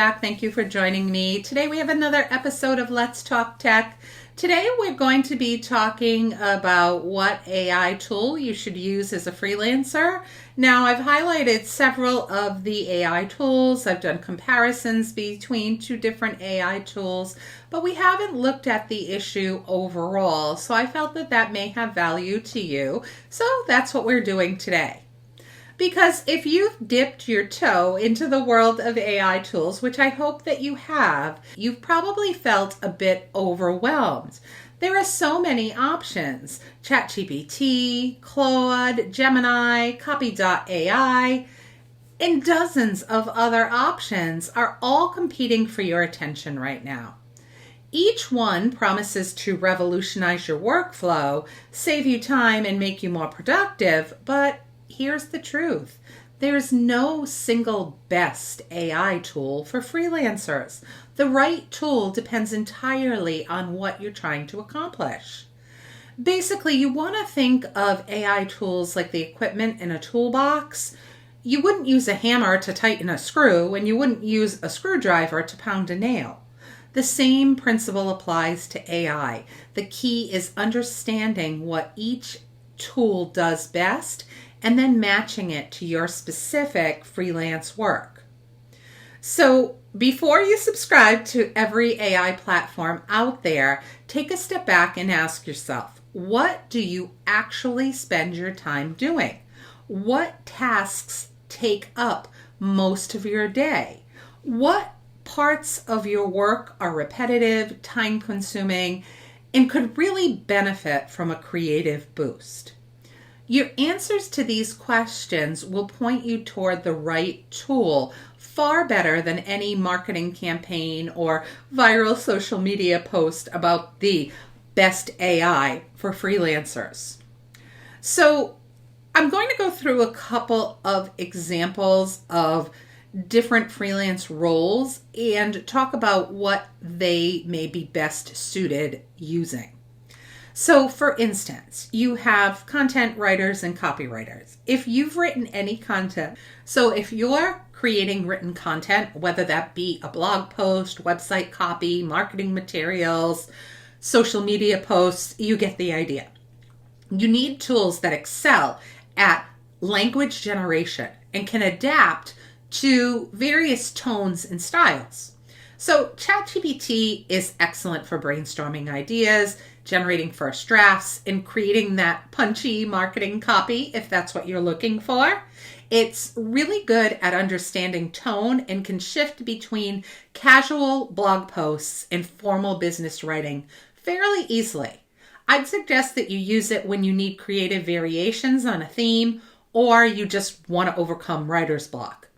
Thank you for joining me. Today we have another episode of Let's Talk Tech. Today we're going to be talking about what AI tool you should use as a freelancer. Now, I've highlighted several of the AI tools. I've done comparisons between two different AI tools, but we haven't looked at the issue overall. So I felt that that may have value to you. So that's what we're doing today. Because if you've dipped your toe into the world of AI tools, which I hope that you have, you've probably felt a bit overwhelmed. There are so many options. ChatGPT, Claude, Gemini, Copy.ai, and dozens of other options are all competing for your attention right now. Each one promises to revolutionize your workflow, save you time, and make you more productive, but here's the truth. There's no single best AI tool for freelancers. The right tool depends entirely on what you're trying to accomplish. Basically, you want to think of AI tools like the equipment in a toolbox. You wouldn't use a hammer to tighten a screw, and you wouldn't use a screwdriver to pound a nail. The same principle applies to AI. The key is understanding what each tool does best and then matching it to your specific freelance work. So before you subscribe to every AI platform out there, take a step back and ask yourself, what do you actually spend your time doing? What tasks take up most of your day? What parts of your work are repetitive, time-consuming, and could really benefit from a creative boost? Your answers to these questions will point you toward the right tool far better than any marketing campaign or viral social media post about the best AI for freelancers. So I'm going to go through a couple of examples of different freelance roles and talk about what they may be best suited using. So for instance, you have content writers and copywriters. If you've written any content, so if you're creating written content, whether that be a blog post, website copy, marketing materials, social media posts, you get the idea. You need tools that excel at language generation and can adapt to various tones and styles. So ChatGPT is excellent for brainstorming ideas, generating first drafts, and creating that punchy marketing copy if that's what you're looking for. It's really good at understanding tone and can shift between casual blog posts and formal business writing fairly easily. I'd suggest that you use it when you need creative variations on a theme or you just want to overcome writer's block.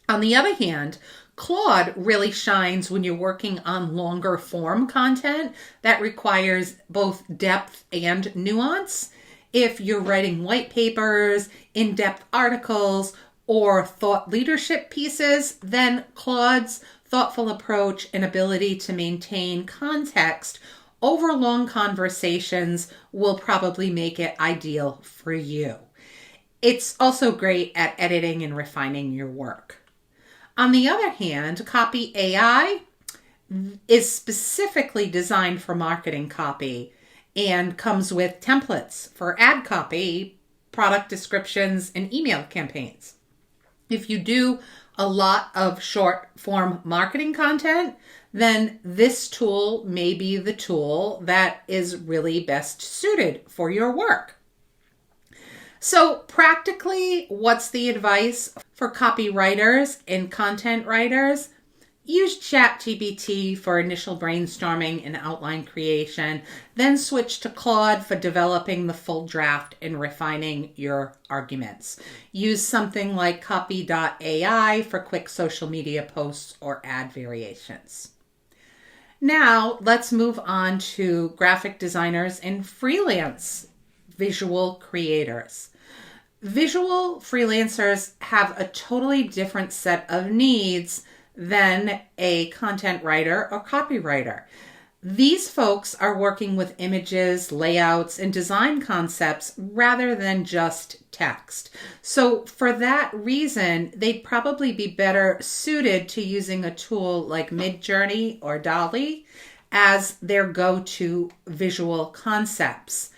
On the other hand, Claude really shines when you're working on longer form content that requires both depth and nuance. If you're writing white papers, in-depth articles, or thought leadership pieces, then Claude's thoughtful approach and ability to maintain context over long conversations will probably make it ideal for you. It's also great at editing and refining your work. On the other hand, Copy AI is specifically designed for marketing copy and comes with templates for ad copy, product descriptions, and email campaigns. If you do a lot of short form marketing content, then this tool may be the tool that is really best suited for your work. So practically, what's the advice for copywriters and content writers? Use ChatGPT for initial brainstorming and outline creation, then switch to Claude for developing the full draft and refining your arguments. Use something like Copy.ai for quick social media posts or ad variations. Now, let's move on to graphic designers and freelance visual creators. Visual freelancers have a totally different set of needs than a content writer or copywriter. These folks are working with images, layouts, and design concepts rather than just text. So for that reason, they'd probably be better suited to using a tool like Midjourney or DALL-E as their go-to visual concepts.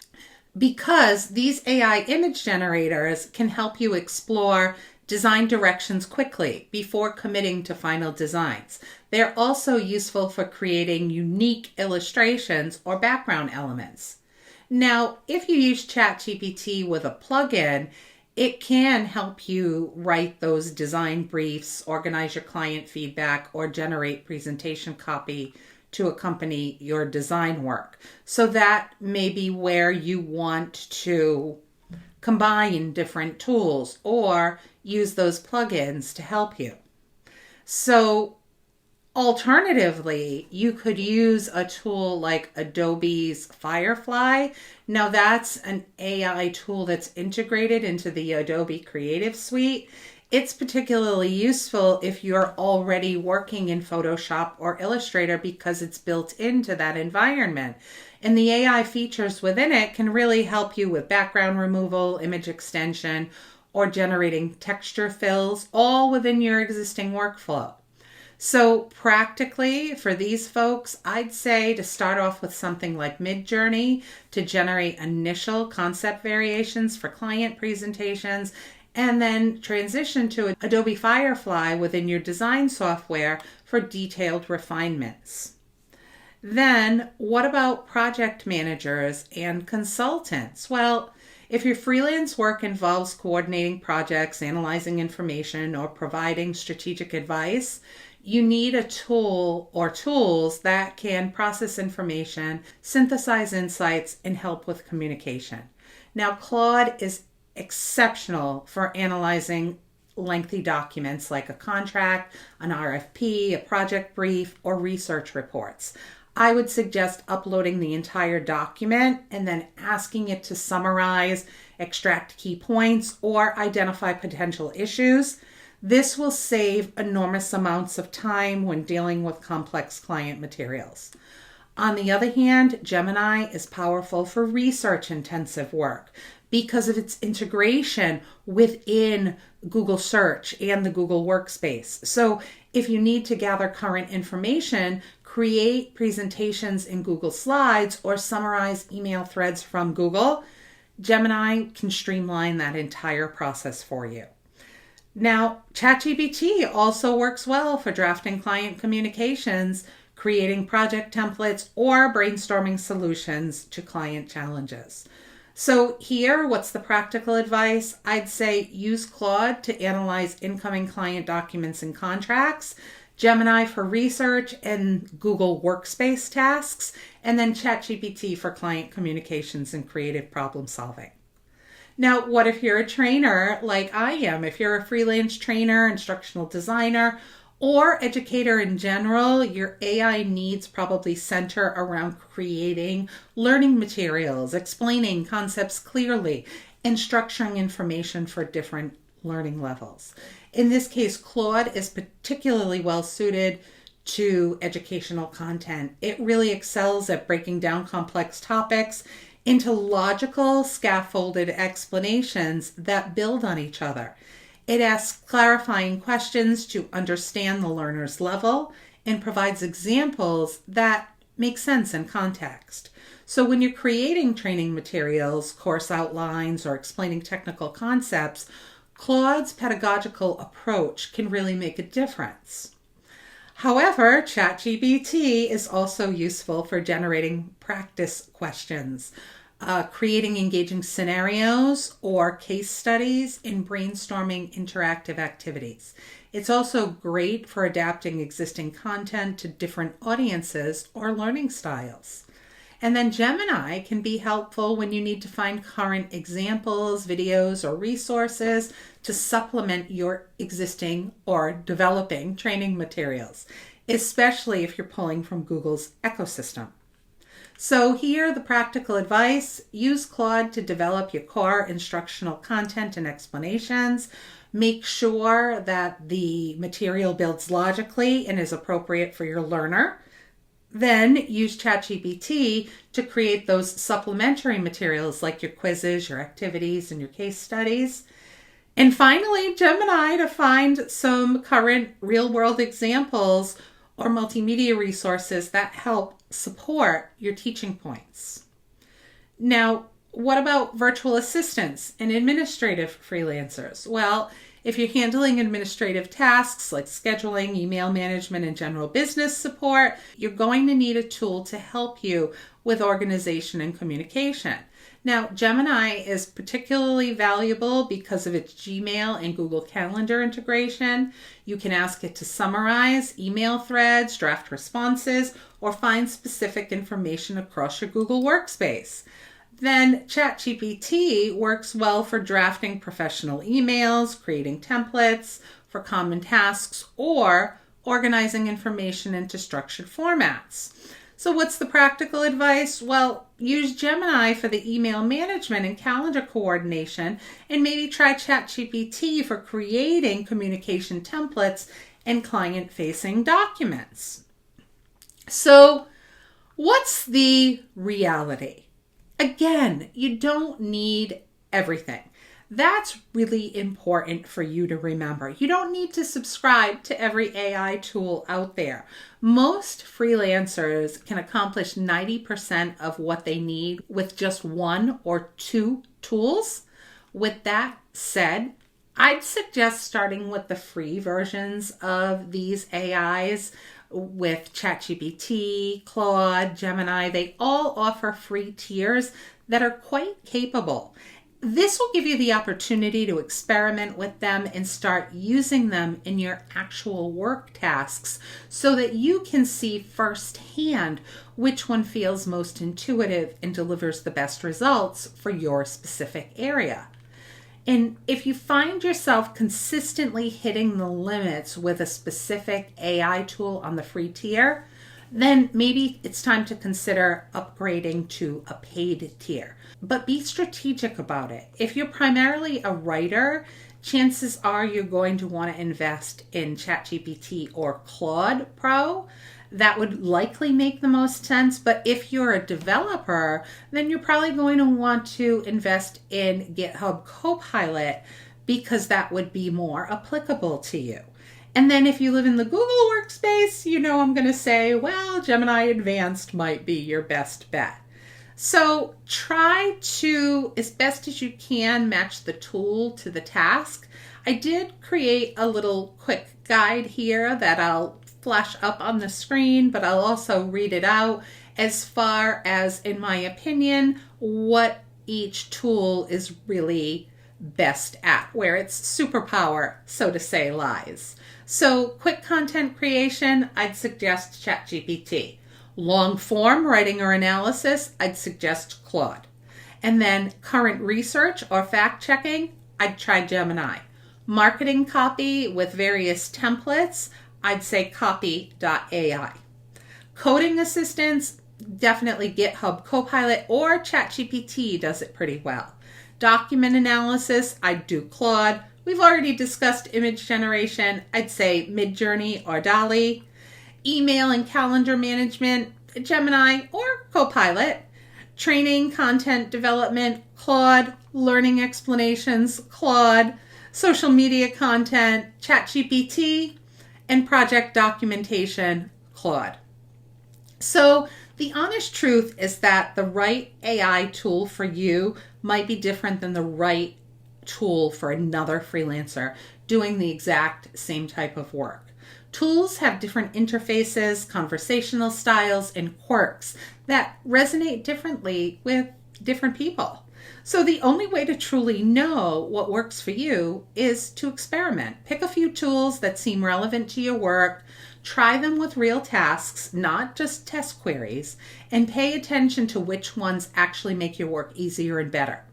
Because these AI image generators can help you explore design directions quickly before committing to final designs. They're also useful for creating unique illustrations or background elements. Now, if you use ChatGPT with a plugin, it can help you write those design briefs, organize your client feedback, or generate presentation copy to accompany your design work. So that may be where you want to combine different tools or use those plugins to help you. So alternatively, you could use a tool like Adobe's Firefly. Now that's an AI tool that's integrated into the Adobe Creative Suite. It's particularly useful if you're already working in Photoshop or Illustrator because it's built into that environment. And the AI features within it can really help you with background removal, image extension, or generating texture fills, all within your existing workflow. So practically for these folks, I'd say to start off with something like Midjourney to generate initial concept variations for client presentations, and then transition to Adobe Firefly within your design software for detailed refinements. Then, what about project managers and consultants? Well, if your freelance work involves coordinating projects, analyzing information, or providing strategic advice, you need a tool or tools that can process information, synthesize insights, and help with communication. Now, Claude is exceptional for analyzing lengthy documents like a contract, an RFP, a project brief, or research reports. I would suggest uploading the entire document and then asking it to summarize, extract key points, or identify potential issues. This will save enormous amounts of time when dealing with complex client materials. On the other hand, Gemini is powerful for research-intensive work because of its integration within Google Search and the Google Workspace. So if you need to gather current information, create presentations in Google Slides, or summarize email threads from Google, Gemini can streamline that entire process for you. Now, ChatGPT also works well for drafting client communications, creating project templates, or brainstorming solutions to client challenges. So here, what's the practical advice? I'd say use Claude to analyze incoming client documents and contracts, Gemini for research and Google Workspace tasks, and then ChatGPT for client communications and creative problem solving. Now, what if you're a trainer like I am? If you're a freelance trainer, instructional designer, or educator in general, your AI needs probably center around creating learning materials, explaining concepts clearly, and structuring information for different learning levels. In this case, Claude is particularly well suited to educational content. It really excels at breaking down complex topics into logical, scaffolded explanations that build on each other. It asks clarifying questions to understand the learner's level and provides examples that make sense in context. So when you're creating training materials, course outlines, or explaining technical concepts, Claude's pedagogical approach can really make a difference. However, ChatGPT is also useful for generating practice questions, creating engaging scenarios or case studies, and brainstorming interactive activities. It's also great for adapting existing content to different audiences or learning styles. And then Gemini can be helpful when you need to find current examples, videos, or resources to supplement your existing or developing training materials, especially if you're pulling from Google's ecosystem. So here, the practical advice: use Claude to develop your core instructional content and explanations. Make sure that the material builds logically and is appropriate for your learner. Then use ChatGPT to create those supplementary materials like your quizzes, your activities, and your case studies. And finally, Gemini to find some current real-world examples or multimedia resources that help support your teaching points. Now, what about virtual assistants and administrative freelancers? Well, if you're handling administrative tasks like scheduling, email management, and general business support, you're going to need a tool to help you with organization and communication. Now, Gemini is particularly valuable because of its Gmail and Google Calendar integration. You can ask it to summarize email threads, draft responses, or find specific information across your Google Workspace. Then ChatGPT works well for drafting professional emails, creating templates for common tasks, or organizing information into structured formats. So what's the practical advice? Well, use Gemini for the email management and calendar coordination, and maybe try ChatGPT for creating communication templates and client-facing documents. So what's the reality? Again, you don't need everything. That's really important for you to remember. You don't need to subscribe to every AI tool out there. Most freelancers can accomplish 90% of what they need with just one or two tools. With that said, I'd suggest starting with the free versions of these AIs with ChatGPT, Claude, Gemini. They all offer free tiers that are quite capable. This will give you the opportunity to experiment with them and start using them in your actual work tasks so that you can see firsthand which one feels most intuitive and delivers the best results for your specific area. And if you find yourself consistently hitting the limits with a specific AI tool on the free tier, then maybe it's time to consider upgrading to a paid tier. But be strategic about it. If you're primarily a writer, chances are you're going to want to invest in ChatGPT or Claude Pro. That would likely make the most sense. But if you're a developer, then you're probably going to want to invest in GitHub Copilot because that would be more applicable to you. And then if you live in the Google workspace, I'm going to say, well, Gemini Advanced might be your best bet. So try to, as best as you can, match the tool to the task. I did create a little quick guide here that I'll flash up on the screen, but I'll also read it out as far as, in my opinion, what each tool is really best at, where its superpower, so to say, lies. So quick content creation, I'd suggest ChatGPT. Long form writing or analysis, I'd suggest Claude. And then current research or fact checking, I'd try Gemini. Marketing copy with various templates, I'd say copy.ai. Coding assistance, definitely GitHub Copilot or ChatGPT does it pretty well. Document analysis, I'd do Claude. We've already discussed image generation, I'd say Midjourney or DALL-E. Email and calendar management, Gemini or Copilot. Training, content development, Claude. Learning explanations, Claude. Social media content, ChatGPT. And project documentation, Claude. So the honest truth is that the right AI tool for you might be different than the right tool for another freelancer doing the exact same type of work. Tools have different interfaces, conversational styles, and quirks that resonate differently with different people. So the only way to truly know what works for you is to experiment. Pick a few tools that seem relevant to your work, try them with real tasks, not just test queries, and pay attention to which ones actually make your work easier and better.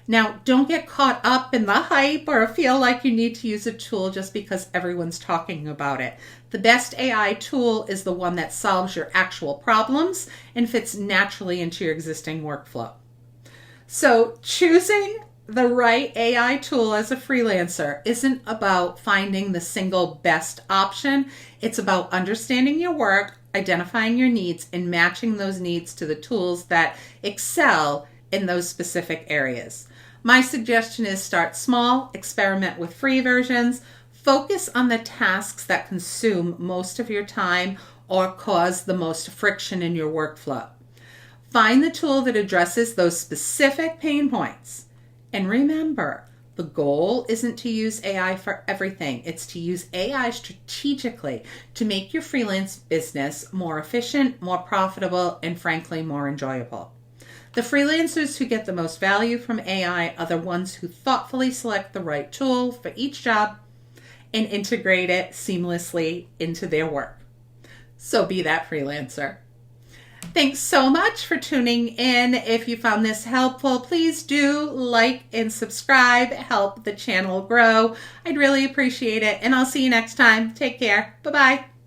Now, don't get caught up in the hype or feel like you need to use a tool just because everyone's talking about it. The best AI tool is the one that solves your actual problems and fits naturally into your existing workflow. So choosing the right AI tool as a freelancer isn't about finding the single best option. It's about understanding your work, identifying your needs, and matching those needs to the tools that excel in those specific areas. My suggestion is start small, experiment with free versions, focus on the tasks that consume most of your time or cause the most friction in your workflow. Find the tool that addresses those specific pain points. And remember, the goal isn't to use AI for everything. It's to use AI strategically to make your freelance business more efficient, more profitable, and frankly, more enjoyable. The freelancers who get the most value from AI are the ones who thoughtfully select the right tool for each job and integrate it seamlessly into their work. So be that freelancer. Thanks so much for tuning in. If you found this helpful, please do like and subscribe. Help the channel grow. I'd really appreciate it. And I'll see you next time. Take care. Bye-bye.